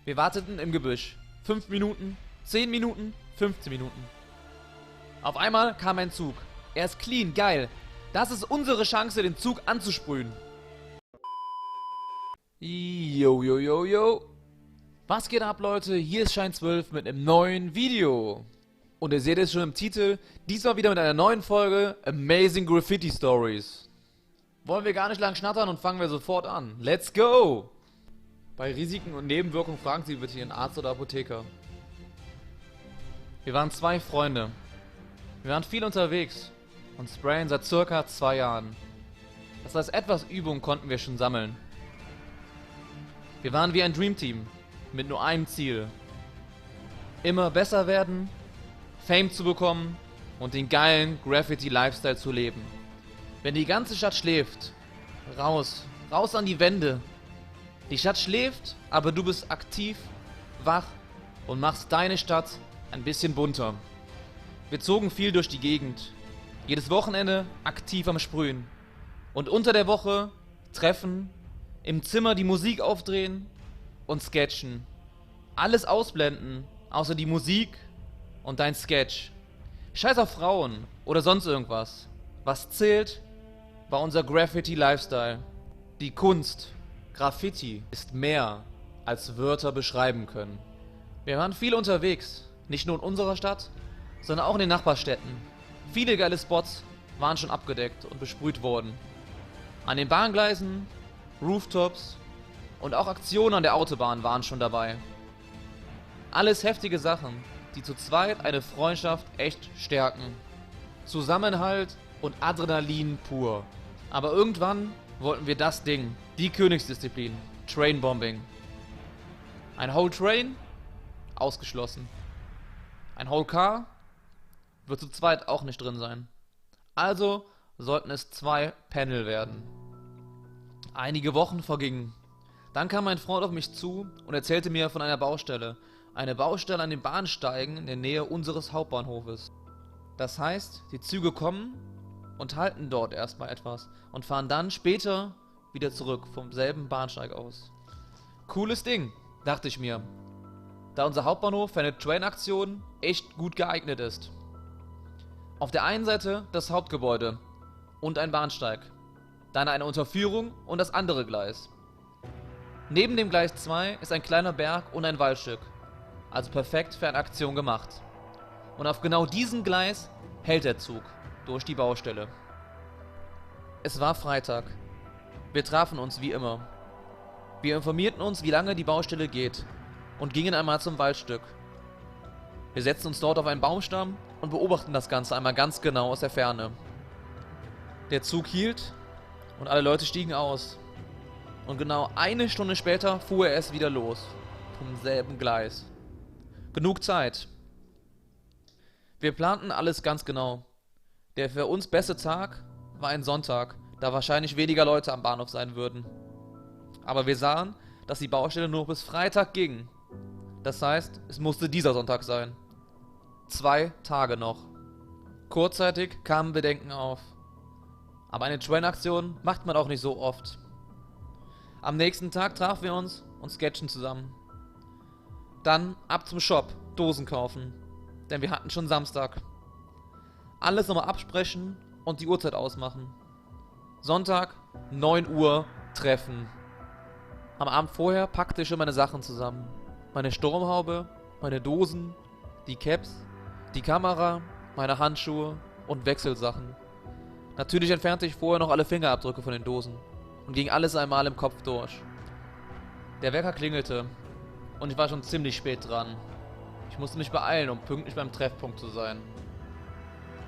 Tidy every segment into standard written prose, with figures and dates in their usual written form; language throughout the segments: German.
Wir warteten im Gebüsch. 5 Minuten, 10 Minuten, 15 Minuten. Auf einmal kam ein Zug. Er ist clean, geil. Das ist unsere Chance, den Zug anzusprühen. Yo, yo, yo, yo. Was geht ab, Leute? Hier ist Shine12 mit einem neuen Video. Und ihr seht es schon im Titel, diesmal wieder mit einer neuen Folge Amazing Graffiti Stories. Wollen wir gar nicht lang schnattern und fangen wir sofort an. Let's go! Bei Risiken und Nebenwirkungen fragen Sie bitte Ihren Arzt oder Apotheker. Wir waren 2 Freunde. Wir waren viel unterwegs und sprayen seit circa 2 Jahren. Das heißt, etwas Übung konnten wir schon sammeln. Wir waren wie ein Dreamteam mit nur einem Ziel. Immer besser werden, Fame zu bekommen und den geilen Graffiti-Lifestyle zu leben. Wenn die ganze Stadt schläft, raus an die Wände. Die Stadt schläft, aber du bist aktiv, wach und machst deine Stadt ein bisschen bunter. Wir zogen viel durch die Gegend. Jedes Wochenende aktiv am Sprühen. Und unter der Woche treffen, im Zimmer die Musik aufdrehen und sketchen. Alles ausblenden, außer die Musik und dein Sketch. Scheiß auf Frauen oder sonst irgendwas. Was zählt, war unser Graffiti-Lifestyle. Die Kunst, Graffiti, ist mehr, als Wörter beschreiben können. Wir waren viel unterwegs, nicht nur in unserer Stadt, sondern auch in den Nachbarstädten. Viele geile Spots waren schon abgedeckt und besprüht worden. An den Bahngleisen, Rooftops und auch Aktionen an der Autobahn waren schon dabei. Alles heftige Sachen, die zu zweit eine Freundschaft echt stärken. Zusammenhalt und Adrenalin pur. Aber irgendwann wollten wir das Ding, die Königsdisziplin, Trainbombing. Ein Whole Train? Ausgeschlossen. Ein Whole Car? Wird zu zweit auch nicht drin sein. Also sollten es 2 Panel werden. Einige Wochen vergingen. Dann kam mein Freund auf mich zu und erzählte mir von einer Baustelle. Eine Baustelle an den Bahnsteigen in der Nähe unseres Hauptbahnhofes. Das heißt, die Züge kommen und halten dort erstmal etwas und fahren dann später wieder zurück vom selben Bahnsteig aus. Cooles Ding, dachte ich mir, da unser Hauptbahnhof für eine Train-Aktion echt gut geeignet ist. Auf der einen Seite das Hauptgebäude und ein Bahnsteig, dann eine Unterführung und das andere Gleis. Neben dem Gleis 2 ist ein kleiner Berg und ein Waldstück, also perfekt für eine Aktion gemacht. Und auf genau diesem Gleis hält der Zug durch die Baustelle. Es war Freitag. Wir trafen uns wie immer. Wir informierten uns, wie lange die Baustelle geht und gingen einmal zum Waldstück. Wir setzten uns dort auf einen Baumstamm und beobachten das Ganze einmal ganz genau aus der Ferne. Der Zug hielt und alle Leute stiegen aus. Und genau eine Stunde später fuhr er erst wieder los. Vom selben Gleis. Genug Zeit. Wir planten alles ganz genau. Der für uns beste Tag war ein Sonntag, da wahrscheinlich weniger Leute am Bahnhof sein würden. Aber wir sahen, dass die Baustelle nur bis Freitag ging. Das heißt, es musste dieser Sonntag sein. 2 Tage noch. Kurzzeitig kamen Bedenken auf. Aber eine Train-Aktion macht man auch nicht so oft. Am nächsten Tag trafen wir uns und sketchen zusammen. Dann ab zum Shop, Dosen kaufen. Denn wir hatten schon Samstag. Alles nochmal absprechen und die Uhrzeit ausmachen. Sonntag, 9 Uhr, Treffen. Am Abend vorher packte ich schon meine Sachen zusammen. Meine Sturmhaube, meine Dosen, die Caps, die Kamera, meine Handschuhe und Wechselsachen. Natürlich entfernte ich vorher noch alle Fingerabdrücke von den Dosen und ging alles einmal im Kopf durch. Der Wecker klingelte und ich war schon ziemlich spät dran. Ich musste mich beeilen, um pünktlich beim Treffpunkt zu sein.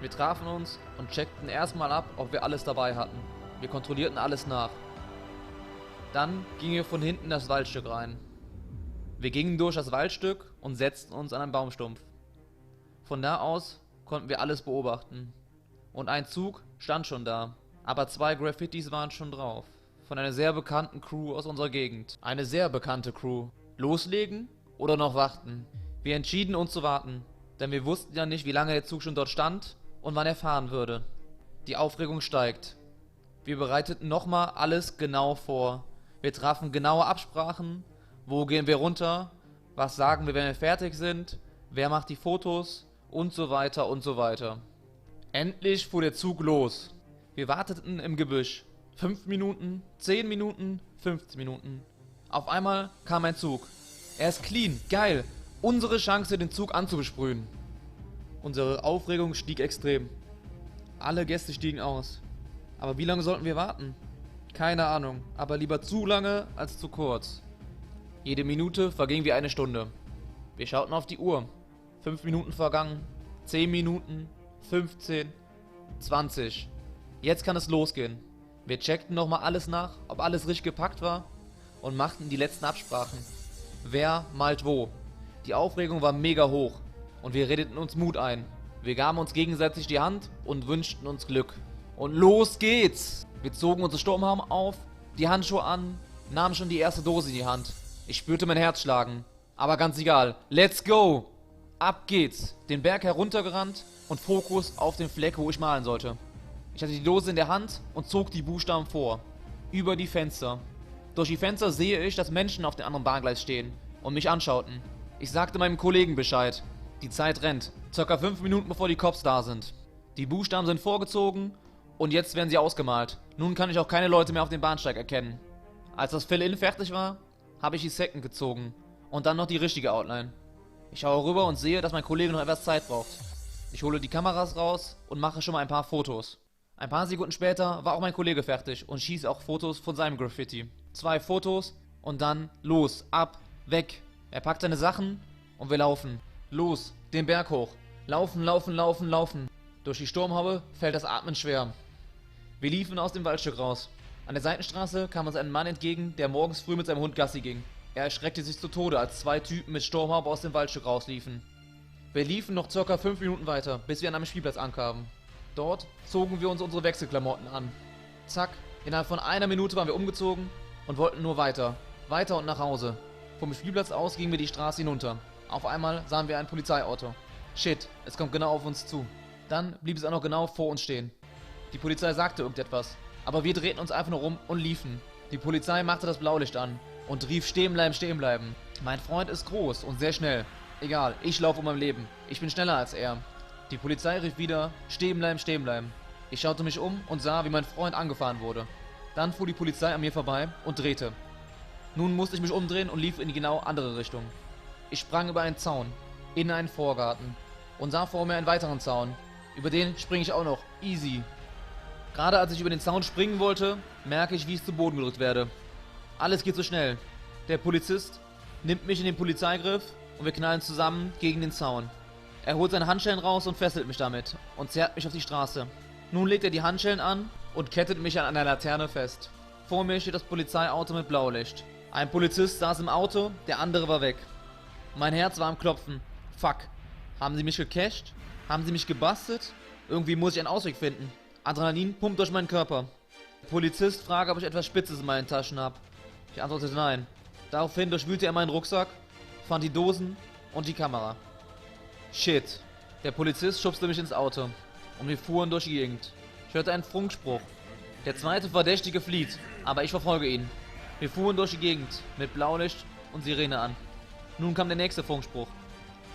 Wir trafen uns und checkten erstmal ab, ob wir alles dabei hatten. Wir kontrollierten alles nach. Dann gingen wir von hinten in das Waldstück rein. Wir gingen durch das Waldstück und setzten uns an einen Baumstumpf. Von da aus konnten wir alles beobachten. Und ein Zug stand schon da, aber 2 Graffitis waren schon drauf. Von einer sehr bekannten Crew aus unserer Gegend. Eine sehr bekannte Crew. Loslegen oder noch warten? Wir entschieden uns zu warten, denn wir wussten ja nicht, wie lange der Zug schon dort stand und wann er fahren würde. Die Aufregung steigt. Wir bereiteten nochmal alles genau vor. Wir trafen genaue Absprachen, wo gehen wir runter, Was sagen wir, wenn wir fertig sind? Wer macht die Fotos? Und so weiter und so weiter. Endlich fuhr der Zug los. Wir warteten im Gebüsch. 5 Minuten, 10 Minuten, 15 Minuten. Auf einmal kam ein Zug. Er ist clean, geil. Unsere Chance, den Zug anzubesprühen. Unsere Aufregung stieg extrem. Alle Gäste stiegen aus. Aber wie lange sollten wir warten? Keine Ahnung, aber lieber zu lange als zu kurz. Jede Minute verging wie eine Stunde. Wir schauten auf die Uhr. 5 Minuten vergangen, 10 Minuten, 15, 20. Jetzt kann es losgehen. Wir checkten nochmal alles nach, ob alles richtig gepackt war und machten die letzten Absprachen. Wer malt wo. Die Aufregung war mega hoch und wir redeten uns Mut ein. Wir gaben uns gegenseitig die Hand und wünschten uns Glück. Und los geht's! Wir zogen unsere Sturmhelme auf, die Handschuhe an, nahmen schon die erste Dose in die Hand. Ich spürte mein Herz schlagen. Aber ganz egal. Let's go! Ab geht's. Den Berg heruntergerannt und Fokus auf den Fleck, wo ich malen sollte. Ich hatte die Dose in der Hand und zog die Buchstaben vor. Über die Fenster. Durch die Fenster sehe ich, dass Menschen auf dem anderen Bahngleis stehen und mich anschauten. Ich sagte meinem Kollegen Bescheid. Die Zeit rennt. Circa 5 Minuten bevor die Cops da sind. Die Buchstaben sind vorgezogen und jetzt werden sie ausgemalt. Nun kann ich auch keine Leute mehr auf dem Bahnsteig erkennen. Als das Fill-In fertig war, habe ich die Second gezogen und dann noch die richtige Outline. Ich schaue rüber und sehe, dass mein Kollege noch etwas Zeit braucht. Ich hole die Kameras raus und mache schon mal ein paar Fotos. Ein paar Sekunden später war auch mein Kollege fertig und schießt auch Fotos von seinem Graffiti. 2 Fotos und dann los, ab, weg. Er packt seine Sachen und wir laufen. Los, den Berg hoch. Laufen, laufen, laufen, laufen. Durch die Sturmhaube fällt das Atmen schwer. Wir liefen aus dem Waldstück raus. An der Seitenstraße kam uns ein Mann entgegen, der morgens früh mit seinem Hund Gassi ging. Er erschreckte sich zu Tode, als 2 Typen mit Sturmhaube aus dem Waldstück rausliefen. Wir liefen noch ca. 5 Minuten weiter, bis wir an einem Spielplatz ankamen. Dort zogen wir uns unsere Wechselklamotten an. Zack, innerhalb von einer Minute waren wir umgezogen und wollten nur weiter. Weiter und nach Hause. Vom Spielplatz aus gingen wir die Straße hinunter. Auf einmal sahen wir ein Polizeiauto. Shit, es kommt genau auf uns zu. Dann blieb es auch noch genau vor uns stehen. Die Polizei sagte irgendetwas, aber wir drehten uns einfach nur um und liefen. Die Polizei machte das Blaulicht an und rief: stehen bleiben, stehen bleiben. Mein Freund ist groß und sehr schnell. Egal, ich laufe um mein Leben. Ich bin schneller als er. Die Polizei rief wieder: stehen bleiben, stehen bleiben. Ich schaute mich um und sah, wie mein Freund angefahren wurde. Dann fuhr die Polizei an mir vorbei und drehte. Nun musste ich mich umdrehen und lief in die genau andere Richtung. Ich sprang über einen Zaun, in einen Vorgarten und sah vor mir einen weiteren Zaun. Über den springe ich auch noch. Easy. Gerade als ich über den Zaun springen wollte, merke ich, wie ich zu Boden gedrückt werde. Alles geht so schnell. Der Polizist nimmt mich in den Polizeigriff und wir knallen zusammen gegen den Zaun. Er holt seine Handschellen raus und fesselt mich damit und zerrt mich auf die Straße. Nun legt er die Handschellen an und kettet mich an einer Laterne fest. Vor mir steht das Polizeiauto mit Blaulicht. Ein Polizist saß im Auto, der andere war weg. Mein Herz war am Klopfen. Fuck. Haben sie mich gecasht? Haben sie mich gebastelt? Irgendwie muss ich einen Ausweg finden. Adrenalin pumpt durch meinen Körper. Der Polizist fragt, ob ich etwas Spitzes in meinen Taschen habe. Ich antwortete nein. Daraufhin durchwühlte er meinen Rucksack, fand die Dosen und die Kamera. Shit. Der Polizist schubste mich ins Auto und wir fuhren durch die Gegend. Ich hörte einen Funkspruch. Der zweite Verdächtige flieht, aber ich verfolge ihn. Wir fuhren durch die Gegend mit Blaulicht und Sirene an. Nun kam der nächste Funkspruch.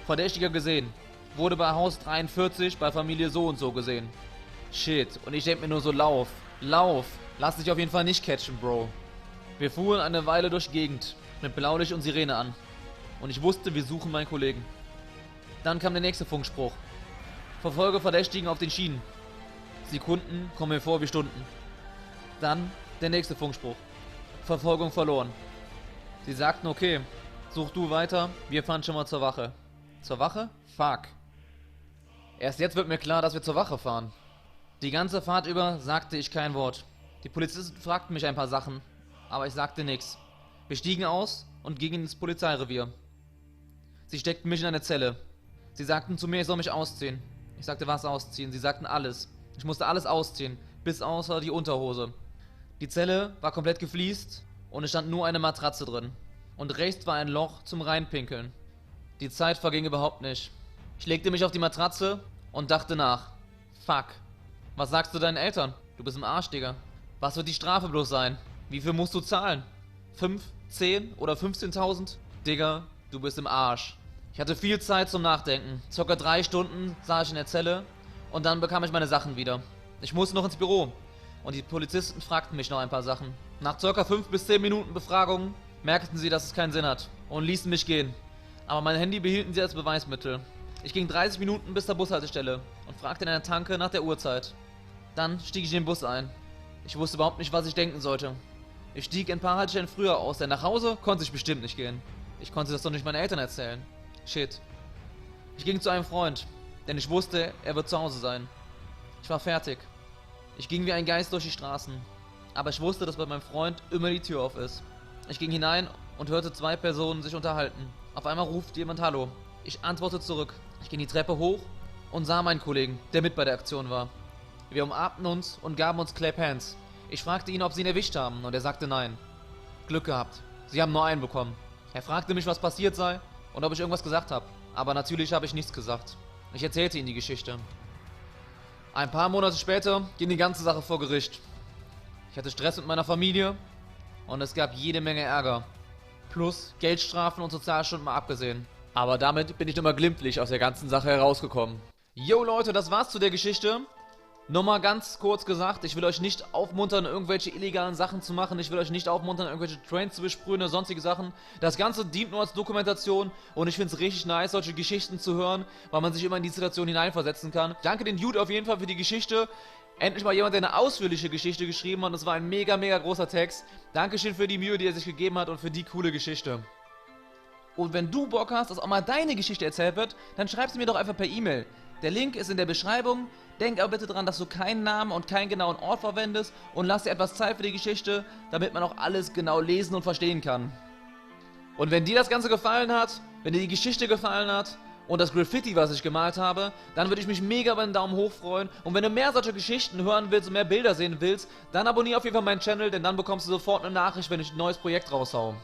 Verdächtiger gesehen. Wurde bei Haus 43 bei Familie so und so gesehen. Shit. Und ich denke mir nur so: lauf. Lauf. Lass dich auf jeden Fall nicht catchen, Bro. Wir fuhren eine Weile durch die Gegend mit Blaulicht und Sirene an. Und ich wusste, wir suchen meinen Kollegen. Dann kam der nächste Funkspruch. Verfolge Verdächtigen auf den Schienen. Sekunden kommen mir vor wie Stunden. Dann der nächste Funkspruch. Verfolgung verloren. Sie sagten: okay, such du weiter, wir fahren schon mal zur Wache. Zur Wache? Fuck. Erst jetzt wird mir klar, dass wir zur Wache fahren. Die ganze Fahrt über sagte ich kein Wort. Die Polizisten fragten mich ein paar Sachen, aber ich sagte nichts. Wir stiegen aus und gingen ins Polizeirevier. Sie steckten mich in eine Zelle. Sie sagten zu mir, ich soll mich ausziehen. Ich sagte: was ausziehen? Sie sagten alles. Ich musste alles ausziehen, bis außer die Unterhose. Die Zelle war komplett gefliest und es stand nur eine Matratze drin. Und rechts war ein Loch zum Reinpinkeln. Die Zeit verging überhaupt nicht. Ich legte mich auf die Matratze und dachte nach. Fuck. Was sagst du deinen Eltern? Du bist im Arsch, Digga. Was wird die Strafe bloß sein? Wie viel musst du zahlen? 5, 10 oder 15.000? Digga, du bist im Arsch. Ich hatte viel Zeit zum Nachdenken. Circa 3 Stunden saß ich in der Zelle und dann bekam ich meine Sachen wieder. Ich musste noch ins Büro und die Polizisten fragten mich noch ein paar Sachen. Nach circa 5 bis 10 Minuten Befragung merkten sie, dass es keinen Sinn hat und ließen mich gehen. Aber mein Handy behielten sie als Beweismittel. Ich ging 30 Minuten bis zur Bushaltestelle und fragte in einer Tanke nach der Uhrzeit. Dann stieg ich in den Bus ein. Ich wusste überhaupt nicht, was ich denken sollte. Ich stieg ein paar Haltestellen früher aus, denn nach Hause konnte ich bestimmt nicht gehen. Ich konnte das doch nicht meinen Eltern erzählen. Shit. Ich ging zu einem Freund, denn ich wusste, er wird zu Hause sein. Ich war fertig. Ich ging wie ein Geist durch die Straßen. Aber ich wusste, dass bei meinem Freund immer die Tür auf ist. Ich ging hinein und hörte 2 Personen sich unterhalten. Auf einmal ruft jemand Hallo. Ich antworte zurück. Ich ging die Treppe hoch und sah meinen Kollegen, der mit bei der Aktion war. Wir umarmten uns und gaben uns Clap Hands. Ich fragte ihn, ob sie ihn erwischt haben, und er sagte nein. Glück gehabt. Sie haben nur einen bekommen. Er fragte mich, was passiert sei und ob ich irgendwas gesagt habe. Aber natürlich habe ich nichts gesagt. Ich erzählte ihm die Geschichte. Ein paar Monate später ging die ganze Sache vor Gericht. Ich hatte Stress mit meiner Familie und es gab jede Menge Ärger. Plus Geldstrafen und Sozialstunden mal abgesehen. Aber damit bin ich nochmal glimpflich aus der ganzen Sache herausgekommen. Yo Leute, das war's zu der Geschichte. Nochmal ganz kurz gesagt, ich will euch nicht aufmuntern, irgendwelche illegalen Sachen zu machen. Ich will euch nicht aufmuntern, irgendwelche Trains zu besprühen oder sonstige Sachen. Das Ganze dient nur als Dokumentation und ich finde es richtig nice, solche Geschichten zu hören, weil man sich immer in die Situation hineinversetzen kann. Danke den Dude auf jeden Fall für die Geschichte. Endlich mal jemand, der eine ausführliche Geschichte geschrieben hat. Das war ein mega, mega großer Text. Dankeschön für die Mühe, die er sich gegeben hat und für die coole Geschichte. Und wenn du Bock hast, dass auch mal deine Geschichte erzählt wird, dann schreib sie mir doch einfach per E-Mail. Der Link ist in der Beschreibung. Denk aber bitte dran, dass du keinen Namen und keinen genauen Ort verwendest und lass dir etwas Zeit für die Geschichte, damit man auch alles genau lesen und verstehen kann. Und wenn dir das Ganze gefallen hat, wenn dir die Geschichte gefallen hat und das Graffiti, was ich gemalt habe, dann würde ich mich mega über einen Daumen hoch freuen. Und wenn du mehr solcher Geschichten hören willst und mehr Bilder sehen willst, dann abonniere auf jeden Fall meinen Channel, denn dann bekommst du sofort eine Nachricht, wenn ich ein neues Projekt raushau.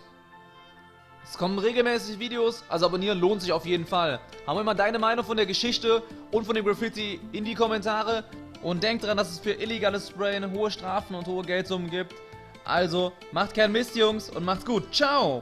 Es kommen regelmäßig Videos, also abonnieren lohnt sich auf jeden Fall. Hau mir mal deine Meinung von der Geschichte und von dem Graffiti in die Kommentare. Und denk dran, dass es für illegales Sprayen hohe Strafen und hohe Geldsummen gibt. Also, macht keinen Mist, Jungs, und macht's gut. Ciao!